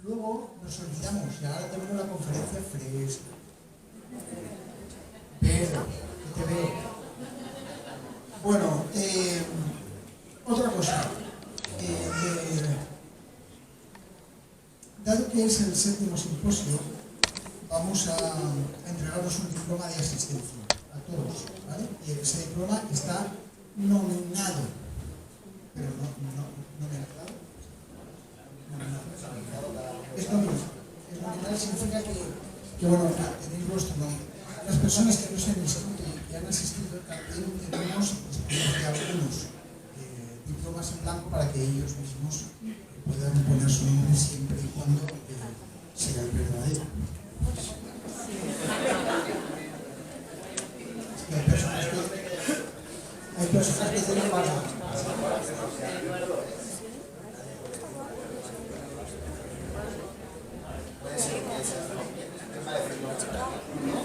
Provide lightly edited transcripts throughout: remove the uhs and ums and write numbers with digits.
luego nos olvidamos y ahora tenemos la conferencia fresca. Pero, que te veo. Bueno, otra cosa. Dado que es el 7º simposio, vamos a entregaros un diploma de asistencia a todos, ¿vale? Y ese diploma está nominado, pero no nominado. Es nominal. Es nominal significa que bueno, tenéis vuestro nombre. Las personas que no se han inscrito y que han asistido también tenemos algunos diplomas en blanco para que ellos mismos puedan poner su nombre siempre y cuando sea el verdadero. Hay personas que tienen para...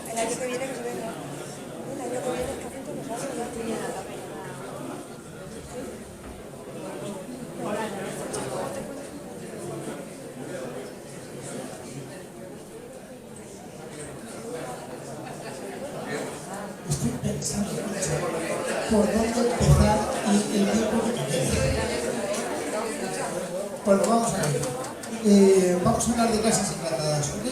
El año que viene que se venga. El año que viene es que hacen todos los años ya tenía la pena. Estoy pensando por dónde empezar y el tiempo que quede. Bueno, vamos a ver. Vamos a hablar de casas encantadas, ¿ok?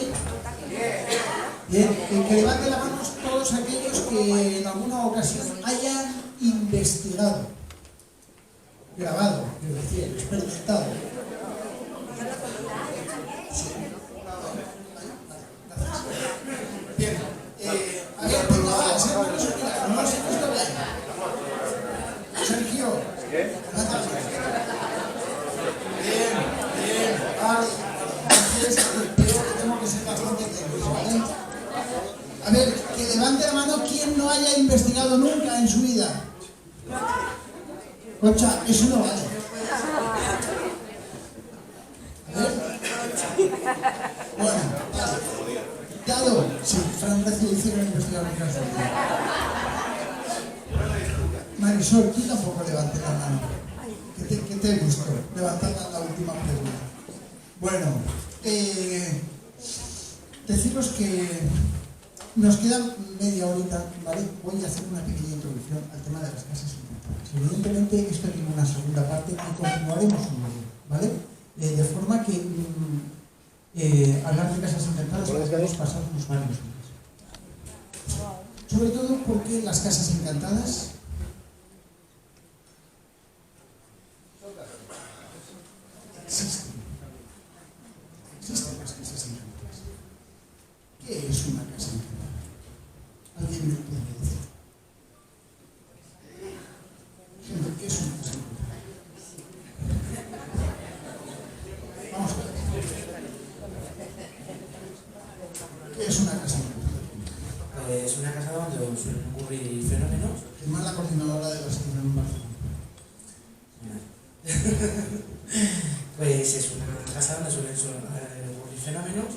Bien, que levanten las manos todos aquellos que en alguna ocasión hayan investigado, grabado, quiero decir, experimentado. Sí. Bien, a ver, tengo más, no sé esto bien. Sergio, bien, vale, entonces creo que tengo que ser bastante técnico, ¿vale? A ver, que levante la mano quien no haya investigado nunca en su vida. Concha, eso no vale. A ver. Bueno, vale. Dado, sí, Fran Recio dice que no ha investigado nunca en su vida. Marisol, tú tampoco levantes la mano. ¿Qué te gustó? Levantar la última pregunta. Bueno, deciros que nos queda media horita, ¿vale? Voy a hacer una pequeña introducción al tema de las casas encantadas. Evidentemente esto tiene una segunda parte y continuaremos un día, ¿vale? De forma que hablar de casas encantadas podemos pasar unos varios días. Sobre todo porque las casas encantadas existen. Existen las casas encantadas. ¿Qué es una casa encantada? ¿Alguien me lo puede decir? ¿Qué es una casa encantada? Vamos a ver. ¿Qué es una casa encantada? Es una casa donde suelen ocurrir fenómenos. Es más la coordinadora de la sección en Barcelona. Pues es una casa donde suelen ocurrir fenómenos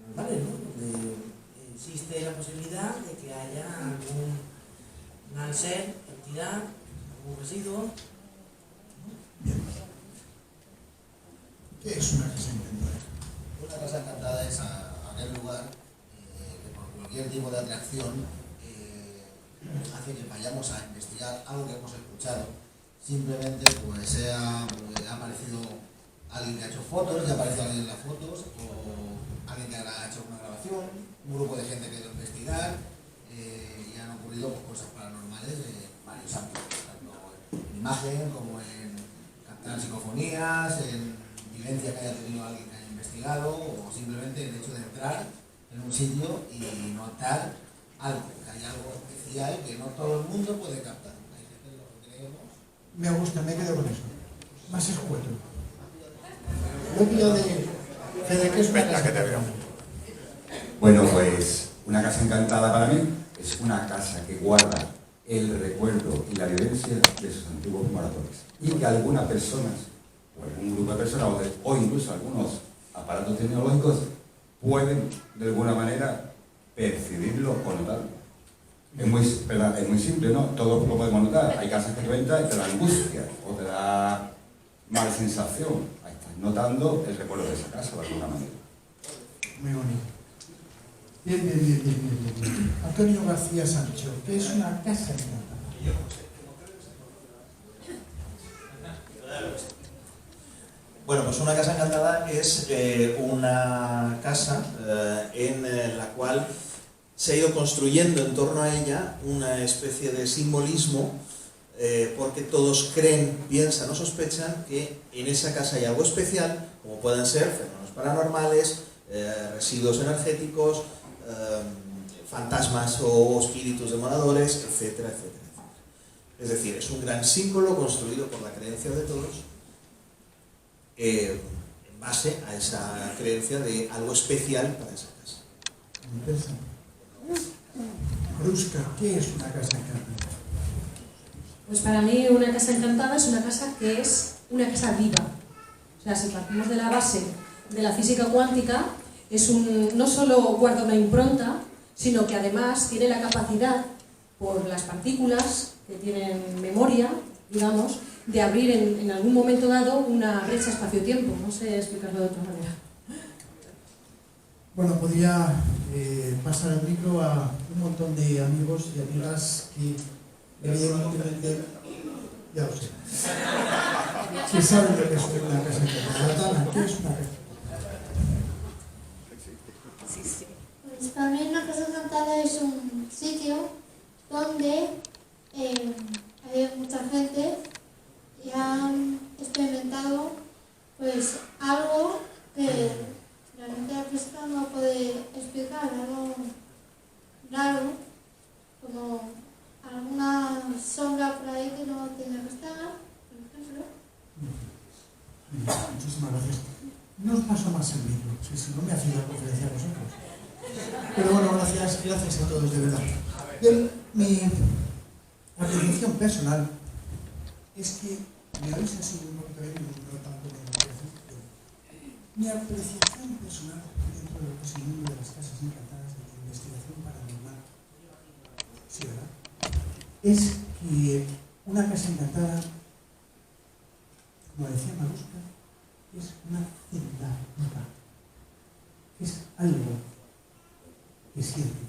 normales, ¿no? Donde existe la posibilidad de que haya algún ser, entidad, algún residuo. Bien. ¿Qué es una casa encantada? Una casa encantada es aquel lugar que por cualquier tipo de atracción hace que vayamos a investigar algo que hemos escuchado. Simplemente pues ha aparecido alguien que ha hecho fotos, ya ha aparecido alguien en las fotos, o alguien que ha hecho una grabación, un grupo de gente que ha ido a investigar, y han ocurrido pues, cosas paranormales de varios ámbitos, tanto en imagen como en captar psicofonías, en vivencia que haya tenido alguien que haya investigado, o simplemente el hecho de entrar en un sitio y notar algo, que hay algo especial que no todo el mundo puede captar. Hay gente que lo creemos. Me gusta, me quedo con eso. Más escueto. Lo he pillado de que es una casa. Bueno, pues una casa encantada para mí es una casa que guarda el recuerdo y la vivencia de sus antiguos moradores. Y que algunas personas, o algún grupo de personas, o incluso algunos aparatos tecnológicos, pueden de alguna manera percibirlo o notarlo. Es muy simple, ¿no? Todos lo podemos notar. Hay casas que te entran y te da angustia, o te da mala sensación, ahí estás notando el recuerdo de esa casa de alguna manera. Muy bonito. Bien. Antonio García Sancho, ¿qué es una casa encantada? Bueno, pues una casa encantada es una casa en la cual se ha ido construyendo en torno a ella una especie de simbolismo, porque todos creen, piensan o sospechan que en esa casa hay algo especial, como pueden ser fenómenos paranormales, residuos energéticos, fantasmas o espíritus demoradores, etcétera, etcétera. Es decir, es un gran símbolo construido por la creencia de todos, en base a esa creencia de algo especial para esa casa. Interesante. Brusca, ¿qué es una casa encantada? Pues para mí una casa encantada es una casa que es una casa viva. O sea, si partimos de la base de la física cuántica, no solo guarda una impronta, sino que además tiene la capacidad, por las partículas que tienen memoria, digamos, de abrir en algún momento dado una brecha espacio-tiempo. No sé explicarlo de otra manera. Bueno, podría pasar el micro a un montón de amigos y amigas que evidentemente, ya lo sé, si saben lo que es una casa encantada. Dana, ¿qué es una casa encantada? Pues para mí una casa encantada es un sitio donde hay mucha gente y han experimentado pues algo que la mente física no puede explicar, algo raro, como alguna sombra por ahí que no tenía que estar, por ejemplo. Muchísimas gracias. No os paso más el micro, si no me hacéis la conferencia a vosotros. Pero bueno, gracias a todos, de verdad. Bien, mi apreciación personal es que, me habéis así un poquito ahí, no tanto de mi apreciación personal dentro de lo que es el mundo de las casas encantadas de la investigación paranormal, sí, ¿verdad? Es que una casa encantada, como decía Maruska, es una celda viva, es algo que siente,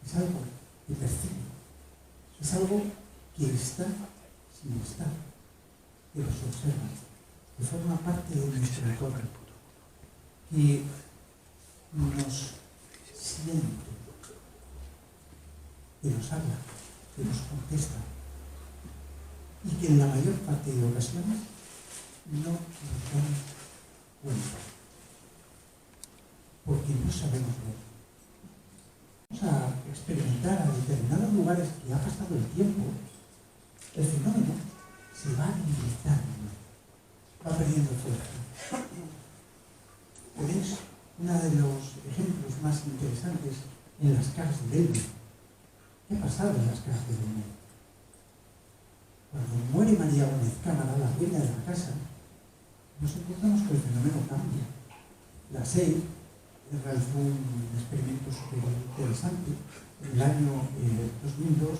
es algo que percibe, es algo que está sin estar, que los observa, que forma parte de nuestro entorno, que nos siente, que nos habla, que nos contesta, y que en la mayor parte de ocasiones no nos damos cuenta, porque no sabemos ver. Vamos a experimentar a determinados lugares que ha pasado el tiempo, el fenómeno se va debilitando, va perdiendo fuerza. Tenéis uno de los ejemplos más interesantes en las casas de Belmont. ¿Qué ha pasado en las casas de Belmont? Cuando muere María Gómez Cámara, la dueña de la casa, nos encontramos que el fenómeno cambia. La SEI realizó un experimento súper interesante en el año 2002,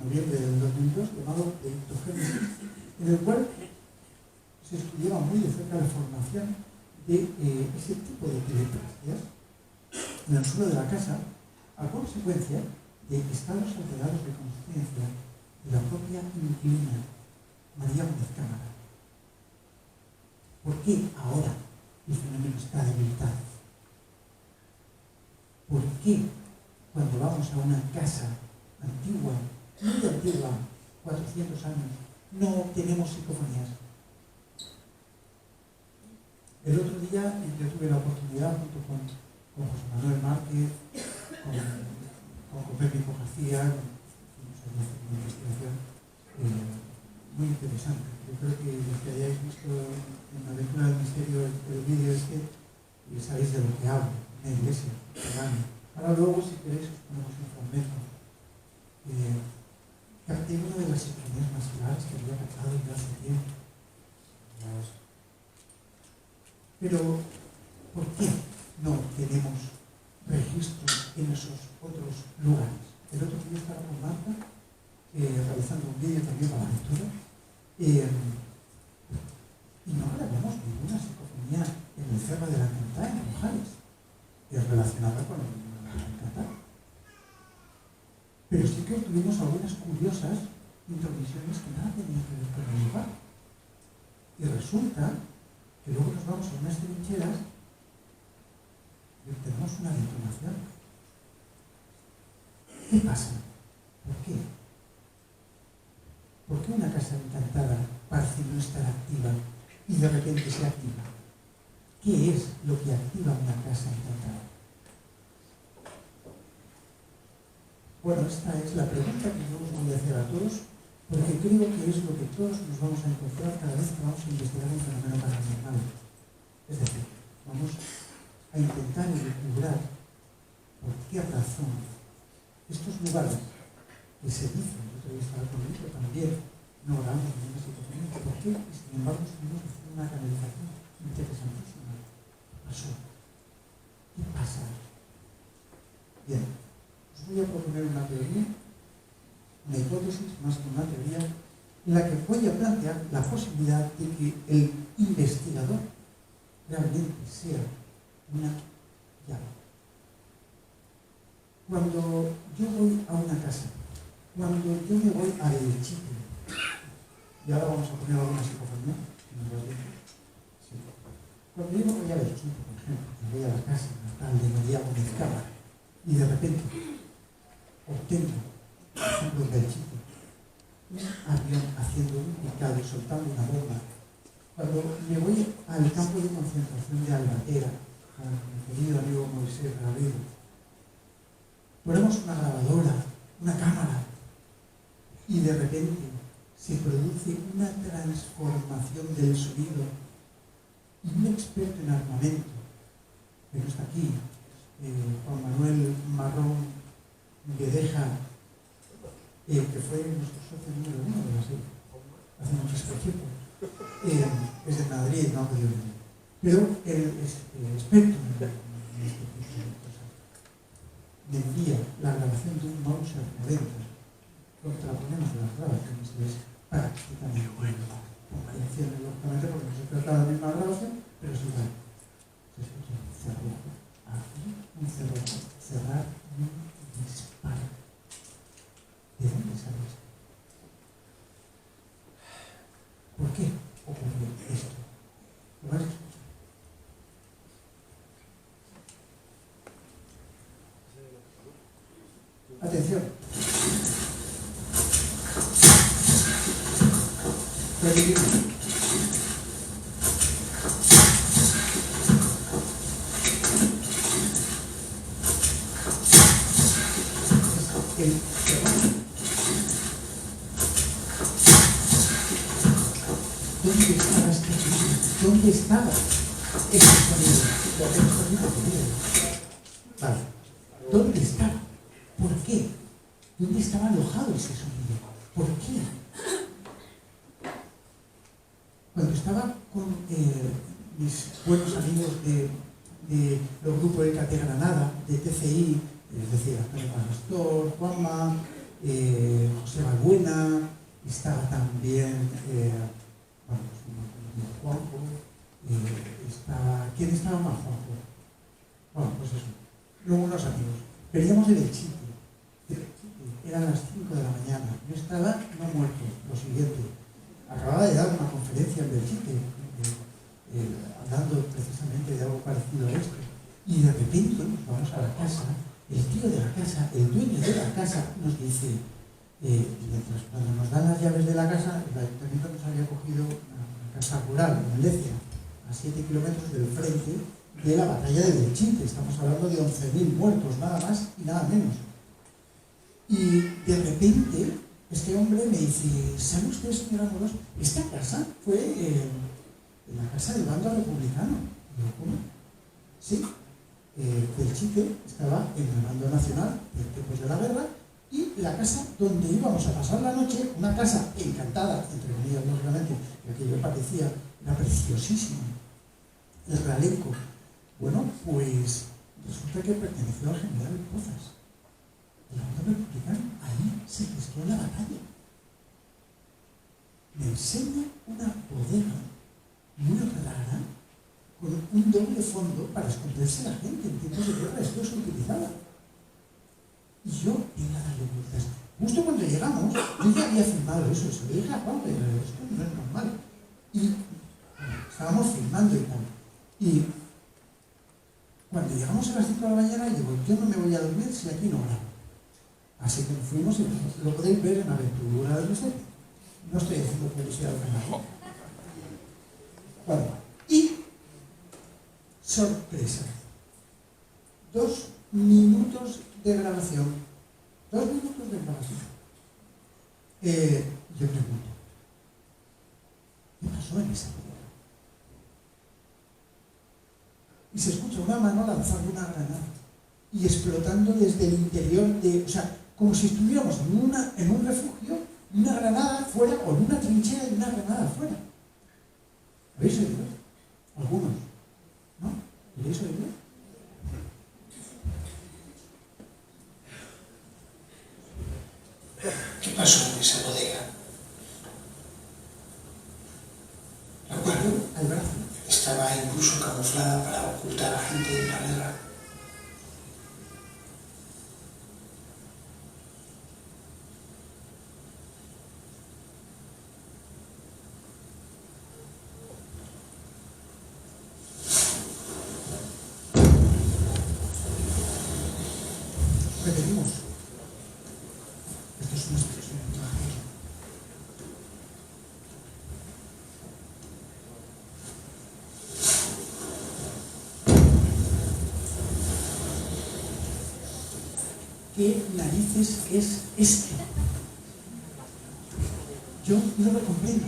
noviembre del 2002, llamado Ictogénesis, en el cual se estudiaba muy de cerca la formación de ese tipo de telepatías en el suelo de la casa a consecuencia de estados alterados de conciencia de la propia inquilina María Gómez Cámara. ¿Por qué ahora el fenómeno está debilitado? ¿Por qué cuando vamos a una casa antigua, muy antigua, 400 años, no tenemos psicofonías? El otro día yo tuve la oportunidad, junto con José Manuel Márquez, con Copérnico García, una investigación muy interesante. Yo creo que los que hayáis visto en la lectura del misterio el vídeo y sabéis de lo que hablo, en la iglesia, pagana. Ahora luego, si queréis, os ponemos un fragmento. Capté una de las psicofonías más claras que había captado ya hace tiempo. Pero, ¿por qué no tenemos registros en esos otros lugares? El otro día estaba con Marta, realizando un vídeo también para la lectura. ¿Por encantar cuando no nos va a encantar. Pero sí que tuvimos algunas curiosas intromisiones que nada tenían que ver con el lugar. Y resulta que luego nos vamos a unas trincheras y tenemos una detonación. ¿Qué pasa? ¿Por qué? ¿Por qué una casa encantada parece no estar activa y de repente se activa? ¿Qué es lo que activa una casa encantada? Bueno, esta es la pregunta que yo os voy a hacer a todos, porque creo que es lo que todos nos vamos a encontrar cada vez que vamos a investigar un fenómeno paranormal. Es decir, vamos a intentar elucubrar por qué razón estos lugares que se dicen, yo todavía estaba con ello también, no oramos en una situación, ¿por qué? Y sin embargo estuvimos haciendo una canalización interesantísima. ¿Qué pasó? ¿Qué pasa? Bien, os voy a proponer una teoría, una hipótesis más que una teoría, en la que voy a plantear la posibilidad de que el investigador realmente sea una llave. Cuando yo voy a una casa, cuando yo me voy a Belchite, y ahora vamos a poner alguna psicofonía, sí. Cuando yo me voy a Belchite, por ejemplo, que voy a la casa natal de María Gómez Cámara, y de repente obtengo, por ejemplo, en Belchite, un avión haciendo un picado y soltando una bomba, cuando me voy al campo de concentración de Albatera, con mi querido amigo Moisés Gabriel, ponemos una grabadora, una cámara, y de repente se produce una transformación del sonido, y un experto en armamento, que no está aquí, Juan Manuel Marrón Guedeja, que fue nuestro socio número 1 de la serie, hace muchísimo tiempo, es de Madrid, no ha podido venir, pero él es experto en este tipo de cosas. Me envía la grabación de un Mauser 90, contraponemos las grabaciones y es prácticamente comparación lógicamente porque no se trata de la misma grabación, pero es igual. Se escucha cerrojo, aquí un cerrojo, cerrar un disparo. ¿De dónde sale esto? ¿Por qué ocurrió esto? ¿Lo vas a escuchar? Atención. Repetimos. El ¿dónde estaba este sonido? ¿Dónde estaba este sonido? Vale. ¿Dónde estaba? ¿Por qué? ¿Dónde estaba alojado ese sonido? ¿Por qué? Cuando estaba con mis buenos amigos de los grupos de Cate Granada, de TCI, es decir, Antonio Pastor, Juanma, José Balbuena, estaba también Juanjo, ¿quién estaba más, Juanjo? Bueno, pues eso, luego unos amigos. Veníamos de Belchite, eran las 5 de la mañana, yo estaba no muerto, lo siguiente, acababa de dar una conferencia en Belchite, hablando precisamente de algo parecido a esto, y de repente nos vamos a la casa, el tío de la casa, el dueño de la casa nos dice, mientras cuando nos dan las llaves de la casa, el ayuntamiento nos había cogido una casa rural en Lecia, a 7 kilómetros del frente de la batalla de Belchite. Estamos hablando de 11.000 muertos, nada más y nada menos. Y de repente este hombre me dice, ¿sabe usted, señora Moros? Esta casa fue la casa del bando republicano. Y yo, ¿cómo? Sí, Belchite estaba en el bando nacional en tiempos de la guerra, y la casa donde íbamos a pasar la noche, una casa encantada, entre comillas, lógicamente, la que yo parecía, era preciosísima, el Ralenco. Bueno, pues resulta que perteneció al general Pozas. El bando republicano, ahí se gestó la batalla. Me enseña una bodega muy rara, con un doble fondo para esconderse la gente. En tiempos de guerra esto se utilizaba. Y yo venga a darle vueltas. Justo cuando llegamos, yo ya había filmado eso, se lo dije a Juan, pero esto no es normal. Y bueno, estábamos filmando y tal. Y cuando llegamos a las 5 de la mañana, digo, yo no me voy a dormir si aquí no grabo. Así que nos fuimos y lo podéis ver en Aventura del Desierto. No estoy haciendo publicidad al canal. Bueno, y sorpresa. 2 minutos de grabación. 2 minutos de grabación. Yo pregunto, ¿qué pasó en esa película? Y se escucha una mano lanzando una granada y explotando desde el interior de... O sea, como si estuviéramos en un refugio, una granada fuera, o en una trinchera y una granada fuera. ¿Habéis oído? Algunos. ¿No? ¿Habéis oído? ¿Qué pasó en esa bodega? La cual Al brazo. estaba incluso camuflada para ocultar a gente de la guerra. Repetimos. Esto es una expresión mágica. ¿Qué narices es esto? Yo no lo comprendo.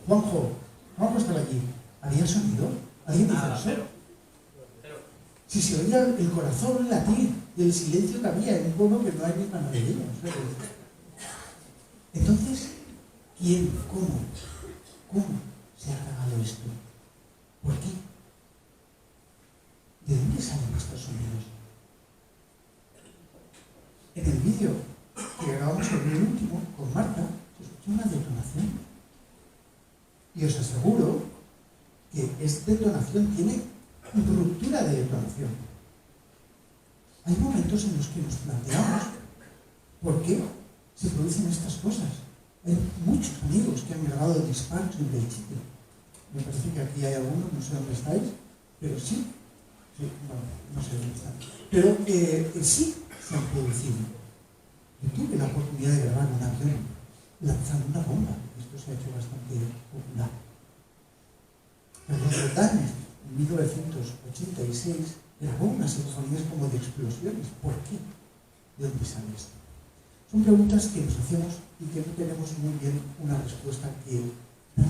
Juanjo estaba allí. ¿Había sonido? ¿Alguien dijo eso? Si se oía el corazón latir y el silencio que había en un pueblo que no hay ni panadería. Entonces, ¿quién? ¿Cómo se ha grabado esto? ¿Por qué? ¿De dónde salen estos sonidos? En el vídeo que grabamos sobre el último, con Marta, se escuchó una detonación. Y os aseguro que esta detonación tiene ruptura de detonación. Hay momentos en los que nos planteamos por qué se producen estas cosas. Hay muchos amigos que han grabado disparos en Belchite. Me parece que aquí hay algunos, no sé dónde estáis, pero sí. No sé dónde están. Pero sí se han producido. Yo tuve la oportunidad de grabar un avión lanzando una bomba. Esto se ha hecho bastante popular. Carlos Botanes, en 1986, grabó unas sinfonías como de explosiones. ¿Por qué? ¿De dónde sale esto? Son preguntas que nos hacemos y que no tenemos muy bien una respuesta que dar.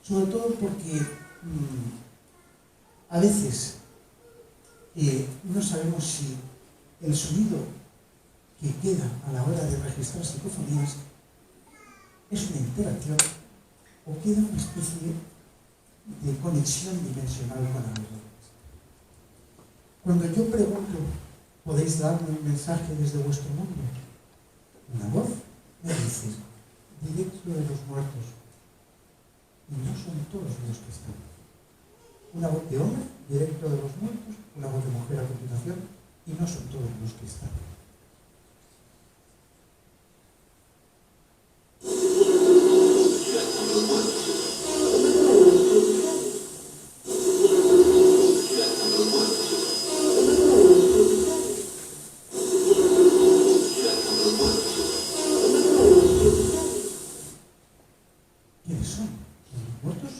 Sobre todo porque a veces no sabemos si el sonido que queda a la hora de registrar psicofonías es una interacción o queda una especie de conexión dimensional con algo. Cuando yo pregunto, ¿podéis darme un mensaje desde vuestro mundo? Una voz me dice, directo de los muertos. Y no son todos los que están. Una voz de hombre, directo de los muertos, una voz de mujer a continuación, y no son todos los que están. ¿Quiénes son? ¿Son los muertos?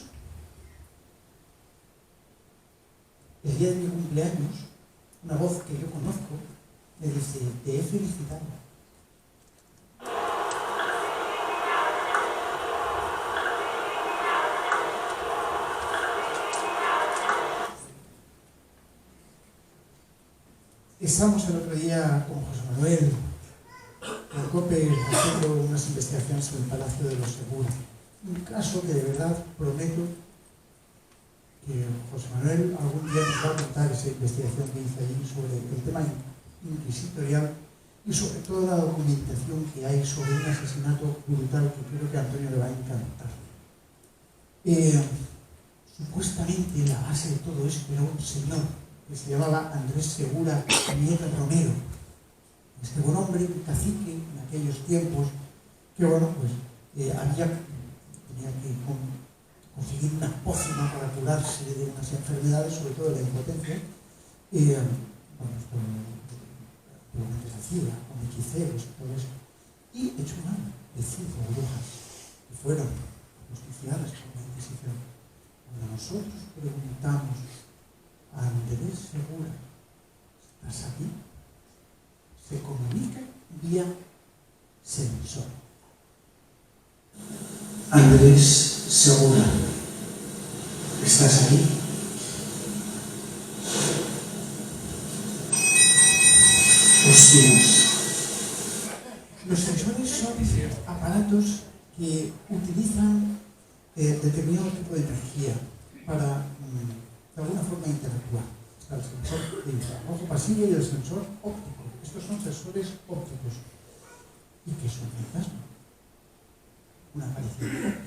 El día de mi cumpleaños, una voz que yo conozco me dice, te he felicitado. Estamos el otro día con José Manuel, con COPE, haciendo unas investigaciones en el Palacio de los Seguros. Un caso que de verdad prometo que José Manuel algún día nos va a contar esa investigación que hizo allí sobre el tema inquisitorial y sobre toda la documentación que hay sobre un asesinato brutal que creo que a Antonio le va a encantar. supuestamente la base de todo esto era un señor que se llamaba Andrés Segura Nieto Romero. Este buen hombre, un cacique en aquellos tiempos, que bueno, pues tenía que conseguir una pócima para curarse de unas enfermedades, sobre todo de la impotencia, probablemente la sida, con hechiceros y todo eso, y echó mano de 5 brujas que fueron justiciadas por la Inquisición. Cuando nosotros preguntamos a Andrés Segura, ¿estás aquí?, se comunica vía sensor. Andrés Segura, ¿estás aquí? Hostias. Los sensores son aparatos que utilizan determinado tipo de energía para, de alguna forma, interactuar. Está el sensor de infrarrojo pasivo y el sensor óptico. Estos son sensores ópticos. ¿Y qué es un fantasma? Una aparición óptica.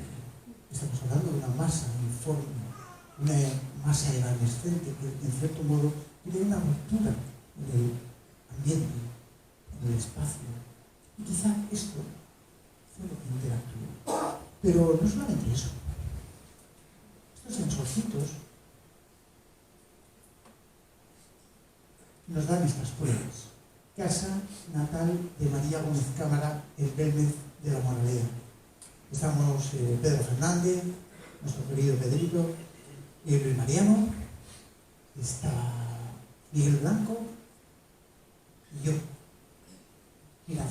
Estamos hablando de una masa informe, una masa evanescente que, en cierto modo, tiene una ruptura en el ambiente, en el espacio. Y quizá esto fue lo que interactuó. Pero no solamente eso. Estos sensorcitos nos dan estas pruebas. Casa natal de María Gómez Cámara, en Belmez de la Moraleda. Estamos Pedro Fernández, nuestro querido Pedrito, y Luis Mariano, está Miguel Blanco y yo. Mirad.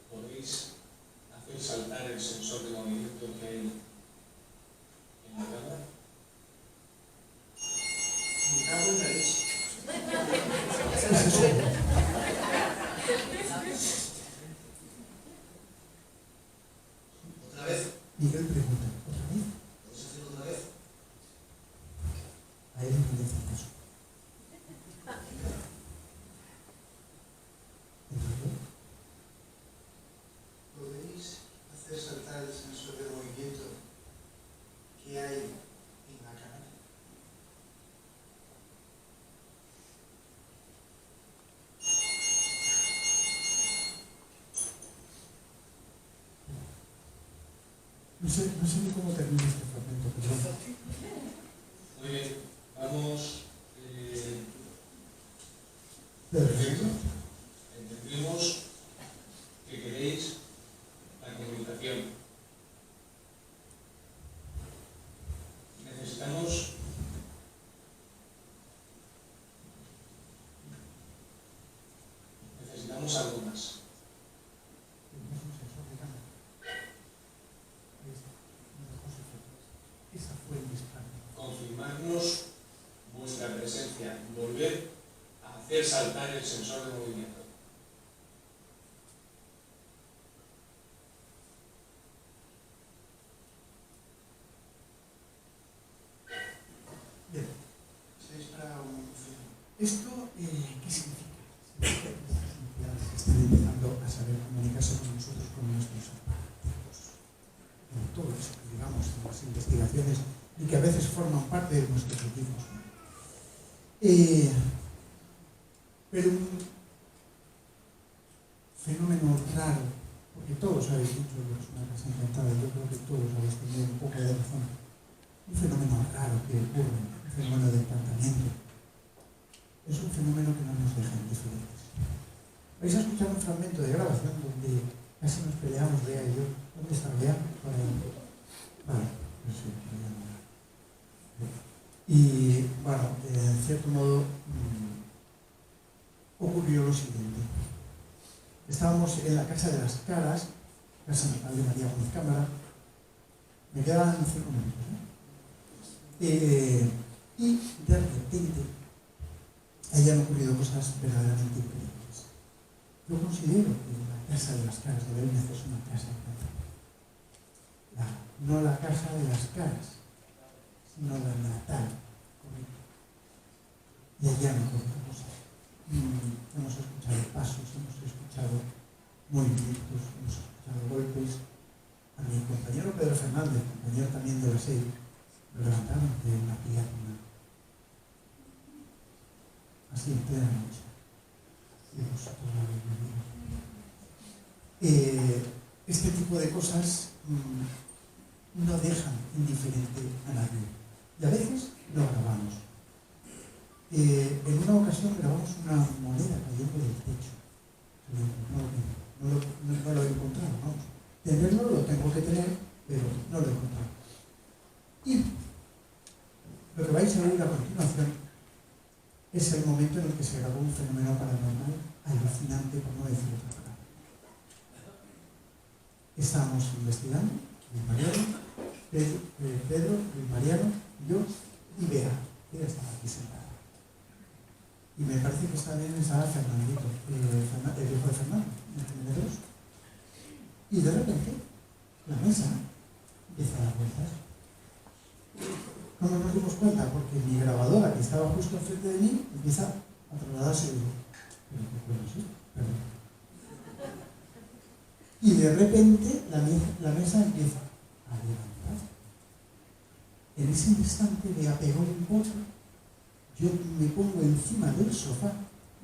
¿Podéis hacer saltar el sensor de movimiento que hay en la cámara? Me cago en la leche. ¿Otra vez? Miguel pregunta, ¿otra vez? ¿Puedes hacerlo otra vez? A él no le hace caso. ¿Podéis hacer saltar el sensor de movimiento que hay en la cámara? No sé ni cómo termina este fragmento, pero Muy bien, vamos. perfecto. Entendemos que queréis la comunicación. Necesitamos algo más. Esa fue el disparo. Confirmarnos vuestra presencia, volver a hacer saltar el sensor de movimiento. Bien. ¿Esto qué significa? Estas entidades están empezando a saber comunicarse con nosotros, con nuestros aparatos. Con todo eso que llevamos en las investigaciones y que a veces forman parte de nuestros equipos. Pero un fenómeno raro, porque todos habéis dicho que es una casa encantada, yo creo que todos habéis tenido un poco de razón. Un fenómeno raro que ocurre, un fenómeno de encantamiento. Es un fenómeno que no nos deja indiferentes. Vais a escuchar un fragmento de grabación donde casi nos peleamos, Bea y yo. ¿Dónde está Bea? Vale, no sé, y bueno, en cierto modo ocurrió lo siguiente. Estábamos en la Casa de las Caras, casa natal de María Gómez Cámara. Me quedaban 5 minutos, ¿eh? Y de repente hayan ocurrido cosas verdaderamente increíbles. Yo considero que la Casa de las Caras de Belmez es una casa encantada. No la Casa de las Caras, sino la natal. y allá no ocurren cosas. Hemos escuchado pasos, hemos escuchado movimientos, hemos escuchado golpes. A mi compañero Pedro Fernández, compañero también de la SEI, lo levantaron de una pierna, así en plena noche. Este tipo de cosas no dejan indiferente a nadie. Y a veces lo grabamos. En una ocasión grabamos una moneda cayendo del techo. No lo he encontrado, vamos. Tenerlo lo tengo que tener, pero no lo he encontrado. Y lo que vais a oír a continuación es el momento en el que se grabó un fenómeno paranormal alucinante, por no decir otra palabra. Estábamos investigando, Luis Mariano, Pedro, Luis Mariano, yo y Bea. Bea estaba aquí sentada. Y me parece que también estaba Fernandito, el hijo de Fernando, el de los. Y de repente, la mesa empieza a dar vueltas. ¿Cómo nos dimos cuenta? Porque mi grabadora, que estaba justo enfrente de mí, empieza a trasladarse. Pero qué bueno, sí, perdón. Y de repente la mesa empieza a levantar. En ese instante me apegó un poco. Yo me pongo encima del sofá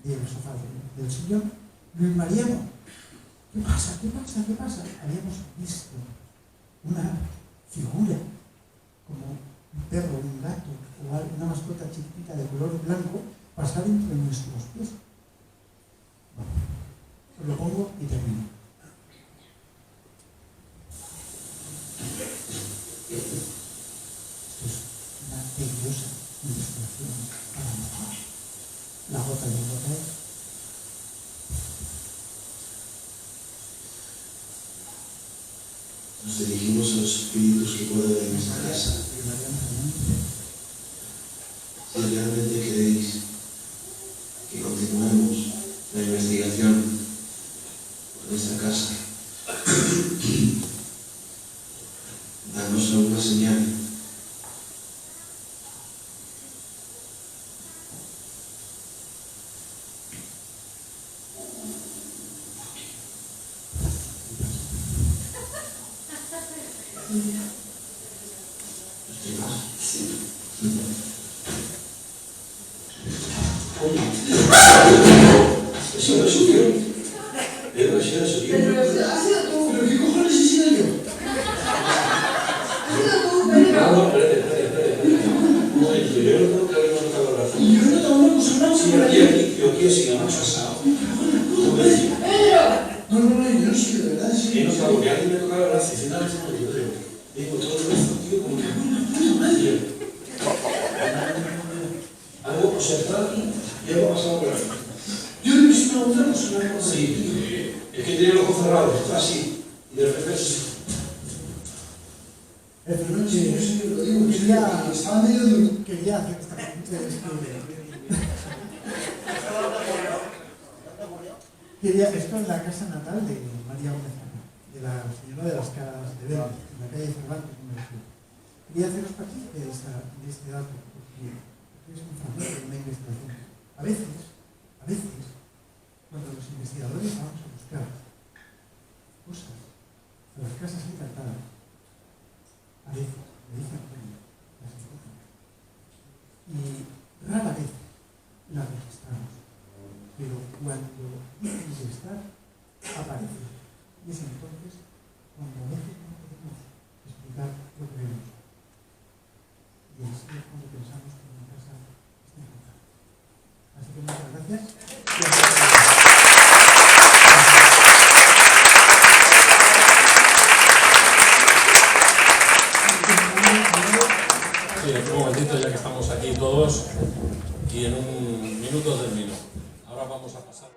del sillón. Luis Mariano, ¿qué pasa? ¿Qué pasa? ¿Qué pasa? Habíamos visto una figura, como un perro, un gato o una mascota chiquitita de color blanco pasar entre nuestros pies. Bueno, os lo pongo y termino. Esto es una tediosa investigación paranormal. La gota de gota es. Nos dirigimos a los espíritus que pueden ver en esta casa. Si realmente queréis que continuemos la investigación en esta casa, danos alguna señal. Esto es la casa natal de María Gómez, de la señora de las Casas de Verde, en la calle Cervantes, número 7. Quería haceros partícipe de este dato, porque es un fragmento de una investigación. A veces, cuando los investigadores vamos a buscar cosas a las casas encantadas, a veces me dicen que las encuentran. Y rara vez las registramos. Pero cuando dicen de estar, aparece. Y es entonces cuando a veces no podemos explicar lo que vemos. Y así es cuando pensamos que una casa está encantada. Así que muchas gracias. Sí, un momentito ya que estamos aquí todos y en un minuto termino. Ahora vamos a pasar.